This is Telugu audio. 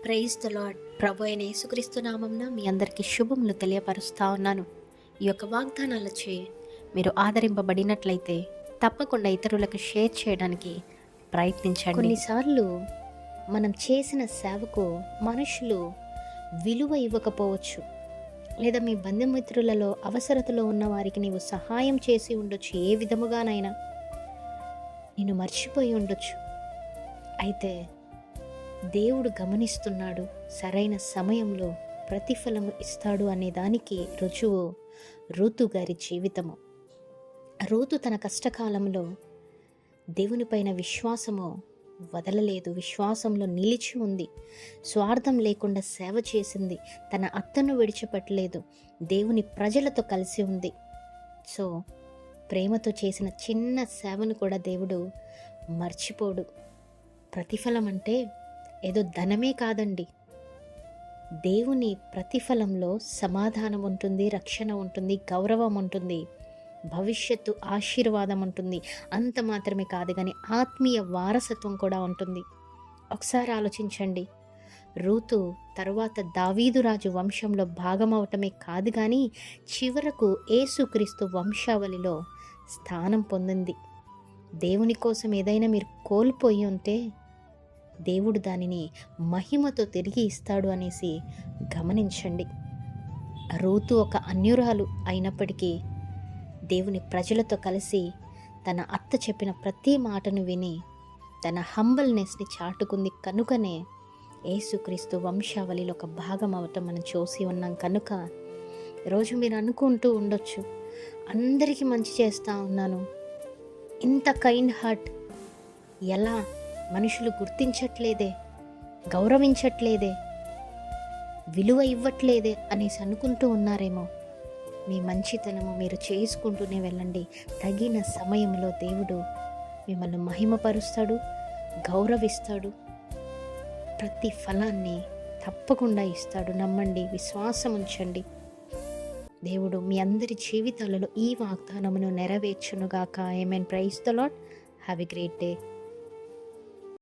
Praise the lord. ప్రభు అయిన యేసుక్రీస్తు నామంన మీ అందరికీ శుభములు తెలియపరుస్తా ఉన్నాను. ఈ యొక్క వాగ్దానాలచే మీరు ఆదరింపబడినట్లయితే తప్పకుండా ఇతరులకు షేర్ చేయడానికి ప్రయత్నించండి. కొన్నిసార్లు మనం చేసిన సేవకు మనుషులు విలువ ఇవ్వకపోవచ్చు, లేదా మీ బంధుమిత్రులలో అవసరతలో ఉన్న వారికి నీవు సహాయం చేసి ఉండొచ్చు, ఏ విధముగానైనా నిన్ను మర్చిపోయి ఉండొచ్చు. అయితే దేవుడు గమనిస్తున్నాడు, సరైన సమయంలో ప్రతిఫలము ఇస్తాడు అనే దానికి రుజువు రూతు గారి జీవితము. రూతు తన కష్టకాలంలో దేవునిపైన విశ్వాసము వదలలేదు, విశ్వాసంలో నిలిచి ఉంది, స్వార్థం లేకుండా సేవ చేసింది, తన అత్తను విడిచిపెట్టలేదు, దేవుని ప్రజలతో కలిసి ఉంది. సో ప్రేమతో చేసిన చిన్న సేవను కూడా దేవుడు మర్చిపోడు. ప్రతిఫలం అంటే ఏదో ధనమే కాదండి. దేవుని ప్రతిఫలంలో సమాధానం ఉంటుంది, రక్షణ ఉంటుంది, గౌరవం ఉంటుంది, భవిష్యత్తు ఆశీర్వాదం ఉంటుంది. అంత మాత్రమే కాదు కానీ ఆత్మీయ వారసత్వం కూడా ఉంటుంది. ఒకసారి ఆలోచించండి, రూతు తరువాత దావీదు రాజు వంశంలో భాగమవటమే కాదు కానీ చివరకు యేసుక్రీస్తు వంశావళిలో స్థానం పొందింది. దేవుని కోసం ఏదైనా మీరు కోల్పోయి ఉంటే దేవుడు దానిని మహిమతో తిరిగి ఇస్తాడు అనేసి గమనించండి. రూతు ఒక అన్యురాలు అయినప్పటికీ దేవుని ప్రజలతో కలిసి తన అత్త చెప్పిన ప్రతి మాటను విని తన హంబల్నెస్ని చాటుకుంది. కనుకనే యేసుక్రీస్తు వంశావళిలో ఒక భాగం అవటం మనం చూసి ఉన్నాం. కనుక ఈరోజు మీరు అనుకుంటూ ఉండొచ్చు, అందరికీ మంచి చేస్తూ ఉన్నాను, ఇంత కైండ్ హార్ట్ ఎలా మనుషులు గుర్తించట్లేదే, గౌరవించట్లేదే, విలువ ఇవ్వట్లేదే అనేసి అనుకుంటూ ఉన్నారేమో. మీ మంచితనము మీరు చేసుకుంటూనే వెళ్ళండి. తగిన సమయంలో దేవుడు మిమ్మల్ని మహిమపరుస్తాడు, గౌరవిస్తాడు, ప్రతి ఫలాన్ని తప్పకుండా ఇస్తాడు. నమ్మండి, విశ్వాసం ఉంచండి. దేవుడు మీ అందరి జీవితాలలో ఈ వాగ్దానమును నెరవేర్చునుగాక. Amen. Praise the Lord. Have a great day.